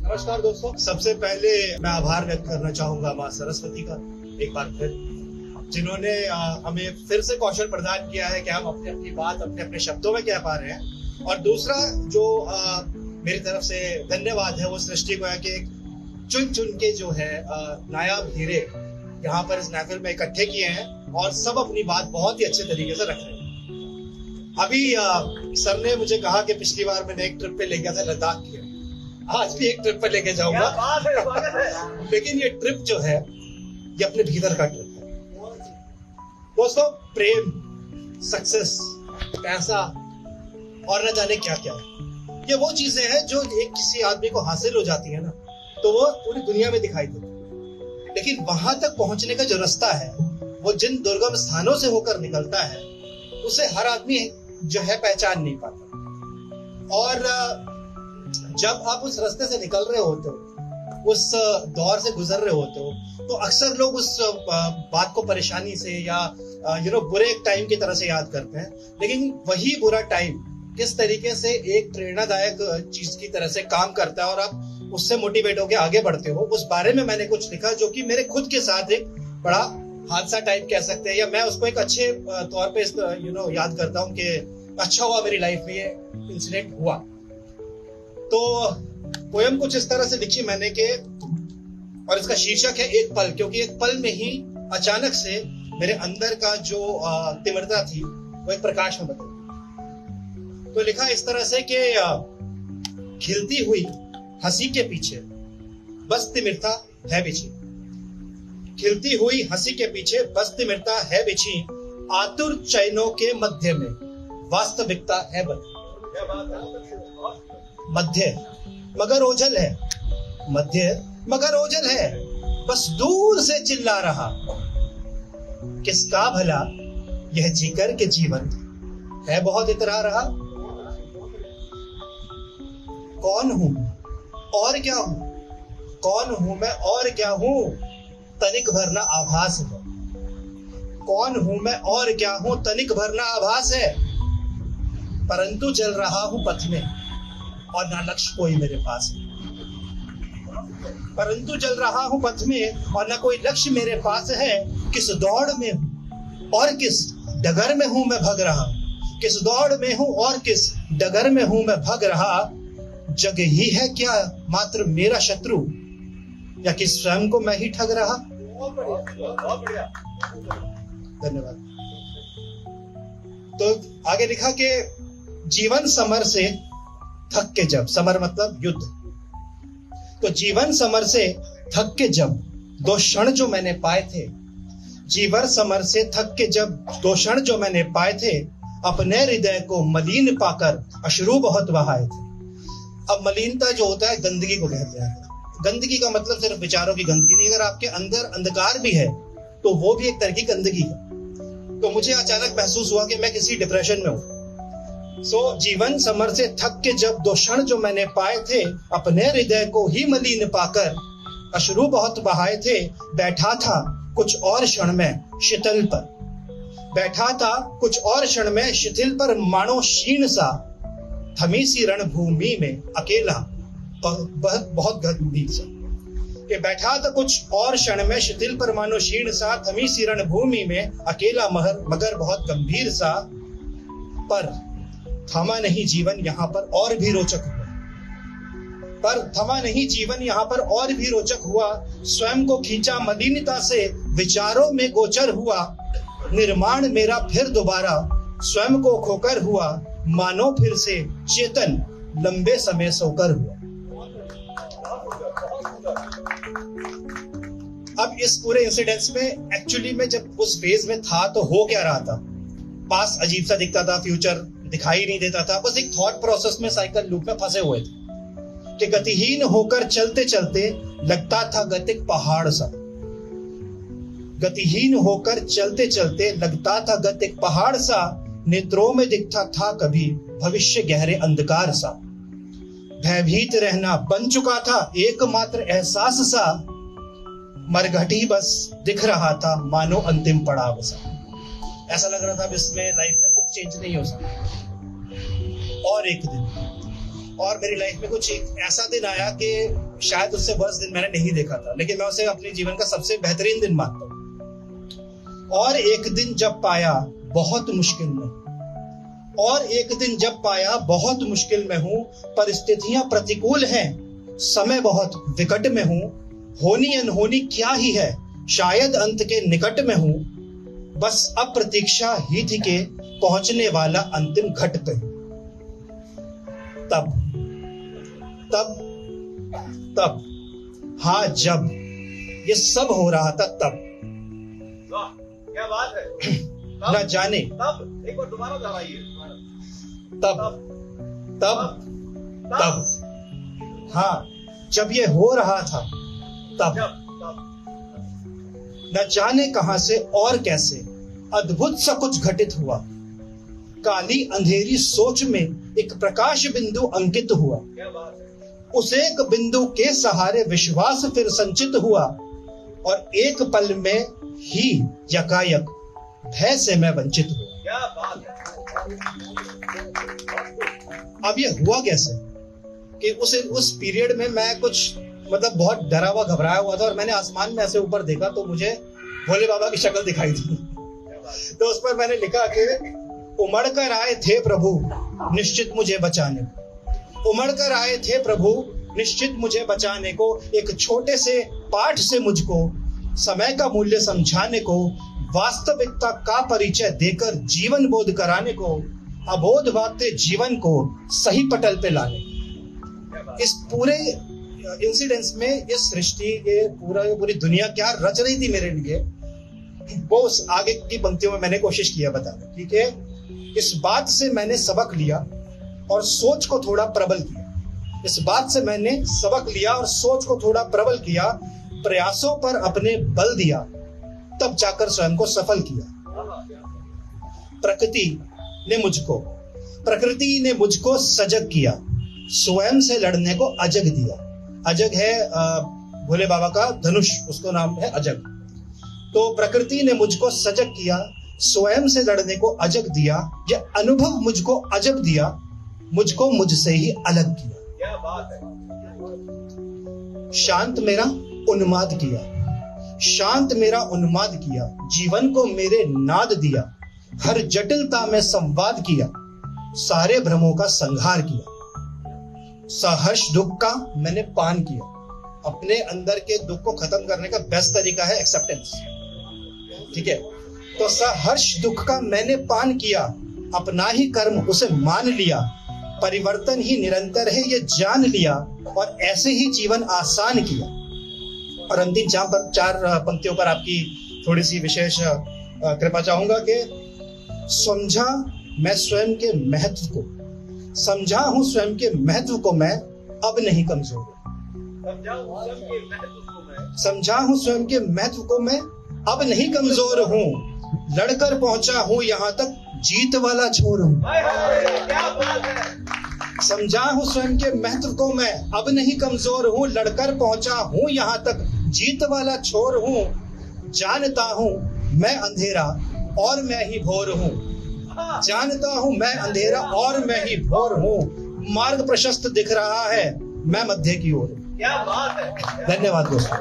नमस्कार दोस्तों, सबसे पहले मैं आभार व्यक्त करना चाहूंगा माँ सरस्वती का एक बार फिर, जिन्होंने हमें फिर से कौशल प्रदान किया है कि हम अपनी अपनी बात अपने अपने शब्दों में कह पा रहे हैं। और दूसरा जो मेरी तरफ से धन्यवाद है वो सृष्टि को है कि चुन चुन के जो है नायाब हीरे यहाँ पर इस महफिल में इकट्ठे किए हैं और सब अपनी बात बहुत ही अच्छे तरीके से रख रहे हैं। अभी सर ने मुझे कहा कि पिछली बार मैंने एक ट्रिप पे ले गया था लद्दाख की, आज भी एक ट्रिप पे लेके जाऊंगा। लेकिन ये ट्रिप जो है ये अपने भीतर का ट्रिप है दोस्तों। प्रेम, सक्सेस, पैसा और न जाने क्या क्या है, ये वो चीजें हैं जो एक किसी आदमी को हासिल हो जाती है ना तो वो पूरी दुनिया में दिखाई देती है। लेकिन वहां तक पहुंचने का जो रास्ता है वो जिन दुर्गम स्थानों से होकर निकलता है उसे हर आदमी जो है पहचान नहीं पाता। और जब आप उस रास्ते से निकल रहे होते हो, उस दौर से गुजर रहे होते हो, तो अक्सर लोग उस बात को परेशानी से या बुरे टाइम की तरह से याद करते हैं। लेकिन वही बुरा टाइम किस तरीके से एक प्रेरणादायक चीज की तरह से काम करता है और आप उससे मोटिवेट होकर आगे बढ़ते हो, उस बारे में मैंने कुछ लिखा जो कि मेरे खुद के साथ एक बड़ा हादसा टाइप कह सकते हैं, या मैं उसको एक अच्छे तौर पे याद करता हूँ कि अच्छा हुआ मेरी लाइफ में ये इंसिडेंट हुआ। तो पोयम कुछ इस तरह से लिखी मैंने कि, और इसका शीर्षक है एक पल, क्योंकि एक पल में ही अचानक से मेरे अंदर का जो तिमिरता थी वो एक प्रकाश में बदल गई। तो लिखा इस तरह से कि खिलती हुई हंसी के पीछे बस तिमिरता है बिछी, खिलती हुई हंसी के पीछे बस तिमिरता है बिछी, आतुर चैनों के मध्य में वास्तविकता है बंधी। मध्य मगर ओझल है, मध्य मगर ओझल है, बस दूर से चिल्ला रहा, किसका भला यह जीकर के जीवन है बहुत इतरा रहा। कौन हूं और क्या हूं, कौन हूं मैं और क्या हूं, तनिक भरना आभास है। कौन हूं मैं और क्या हूं, तनिक भरना आभास है, परंतु चल रहा हूं पथ में और ना लक्ष्य कोई मेरे पास है। परंतु चल रहा हूं पथ में और ना कोई लक्ष्य मेरे पास है, किस दौड़ में हूं और किस डगर में हूं मैं भग रहा, किस दौड़ में हूं और किस डगर में हूं मैं भग रहा, जग ही है क्या मात्र मेरा शत्रु, या कि स्वयं को मैं ही ठग रहा। धन्यवाद। तो आगे लिखा कि जीवन समर से थक के जब, समर मतलब युद्ध, तो जीवन समर से थक के जब दो क्षण जो मैंने पाए थे, जीवन समर से थक के जब दो क्षण जो मैंने पाए थे, अपने हृदय को मलिन पाकर अश्रु बहुत बहाए थे। अब मलिनता जो होता है गंदगी को कहते हैं। गंदगी का मतलब सिर्फ विचारों की गंदगी नहीं, अगर आपके अंदर अंधकार भी है तो वो भी एक तरह की गंदगी है। तो मुझे अचानक महसूस हुआ कि मैं किसी डिप्रेशन में हूँ। जीवन समर से थक के जब दो क्षण जो मैंने पाए थे, अपने हृदय को ही मलिन पाकर अश्रु बहुत बहाए थे, बैठा था कुछ और क्षण में शिथिल पर, बैठा था कुछ और क्षण में शिथिल पर, मानो क्षीण सा थमी सी रणभूमि में अकेला बहुत गंभीर सा, कि बैठा था कुछ और क्षण में शिथिल पर, मानो क्षीण सा थमी सी रणभूमि में अकेला मगर बहुत गंभीर सा, पर थमा नहीं जीवन यहाँ पर और भी रोचक हुआ, पर थमा नहीं जीवन यहाँ पर और भी रोचक हुआ, स्वयं को खींचा मलिनता से विचारों में गोचर हुआ, निर्माण मेरा फिर दोबारा स्वयं को खोकर हुआ, मानो फिर से चेतन लंबे समय सोकर हुआ। अब इस पूरे इंसिडेंट्स में एक्चुअली में जब उस फेज में था तो हो क्या रहा था, पास्ट अजीब सा दिखता था, फ्यूचर दिखाई नहीं देता था, बस एक थॉट प्रोसेस में साइकिल लूप में फंसे हुए थे कि गतिहीन होकर चलते चलते लगता था गतिक पहाड़ सा, गतिहीन होकर चलते चलते लगता था गतिक पहाड़ सा, नेत्रों में दिखता था कभी भविष्य गहरे अंधकार सा, भयभीत रहना बन चुका था एकमात्र एहसास सा, मरघटी बस दिख रहा था मानो अंतिम पड़ाव सा। ऐसा लग रहा था अब इसमें लाइफ में कुछ चेंज नहीं हो सकता। और एक दिन और मेरी लाइफ में कुछ एक ऐसा दिन आया कि शायद उससे वर्ष दिन मैंने नहीं देखा था, लेकिन मैं उसे अपने जीवन का सबसे बेहतरीन दिन मानता हूँ। और एक दिन जब पाया बहुत मुश्किल में, और एक दिन जब पाया बहुत मुश्किल में हूँ, परिस्थितियां प्रतिकूल हैं, समय बहुत विकट में हूँ, होनी अनहोनी क्या ही है, शायद अंत के निकट में हूँ, बस अब प्रतीक्षा ही थी के पहुंचने वाला अंतिम घट पे। तब तब तब हाँ, जब ये सब हो रहा था तब। वाह, क्या बात है। न जाने तब एक बार दोबारा दोहराइए। तब तब तब हाँ, जब ये हो रहा था तब। न जाने कहां से और कैसे अद्भुत सा कुछ घटित हुआ, काली अंधेरी सोच में एक प्रकाश बिंदु अंकित हुआ। क्या बात है। उस एक बिंदु के सहारे विश्वास फिर संचित हुआ, और एक पल में ही यकायक भय से मैं वंचित हुआ। क्या बात है। अब ये हुआ कैसे कि उस पीरियड में मैं कुछ मतलब बहुत डरा हुआ घबराया हुआ था, और मैंने आसमान में ऐसे ऊपर देखा तो मुझे भोले बाबा की शक्ल दिखाई दी। तो उस पर मैंने लिखा कि उमड़ कर आए थे प्रभु निश्चित मुझे बचाने को, उमड़ कर आए थे प्रभु निश्चित मुझे बचाने को, एक छोटे से पाठ से मुझको समय का मूल्य समझाने को, वास्तविकता का परिचय देकर जीवन बोध कराने को, अबोध भागते जीवन को सही पटल पे लाने। इस पूरे इंसिडेंस में इस सृष्टि के पूरी दुनिया क्या रच रही थी मेरे लिए, वो उस आगे की पंक्तियों में मैंने कोशिश किया बताने। ठीक है, इस बात से मैंने सबक लिया और सोच को थोड़ा प्रबल किया। इस बात से मैंने सबक लिया और सोच को थोड़ा प्रबल किया, प्रयासों पर अपने बल दिया, तब जाकर स्वयं को सफल किया। प्रकृति ने मुझको सजग किया, स्वयं से लड़ने को अजग दिया। अजग है भोले बाबा का धनुष, उसको नाम है अजग। तो प्रकृति ने मुझको सजग किया, स्वयं से लड़ने को अजग दिया, यह अनुभव मुझको अजब दिया, मुझको मुझसे ही अलग किया। क्या बात है। शांत मेरा उन्माद किया, शांत मेरा उन्माद किया, जीवन को मेरे नाद दिया, हर जटिलता में संवाद किया, सारे भ्रमों का संहार किया। सहर्ष दुख का मैंने पान किया। अपने अंदर के दुख को खत्म करने का बेस्ट तरीका है एक्सेप्टेंस। ठीक है, तो सहर्ष दुख का मैंने पान किया, अपना ही कर्म उसे मान लिया, परिवर्तन ही निरंतर है ये जान लिया, और ऐसे ही जीवन आसान किया। और अंतिम चार पंक्तियों पर आपकी थोड़ी सी विशेष कृपा चाहूंगा कि समझा मैं स्वयं के महत्व को, समझा हूं स्वयं के महत्व को मैं, अब नहीं कमजोर। समझा हूं स्वयं के महत्व को मैं, अब नहीं कमजोर हूं, लड़कर पहुंचा हूं यहां तक, जीत वाला छोर हूं। समझा हूं स्वयं के महत्व को मैं, अब नहीं कमजोर हूं, लड़कर पहुंचा हूं यहां तक, जीत वाला छोर हूं। जानता हूं मैं अंधेरा और मैं ही भोर हूं, जानता हूं मैं अंधेरा और मैं ही भोर हूं, मार्ग प्रशस्त दिख रहा है मैं मध्य की ओर। क्या बात है। धन्यवाद दोस्तों।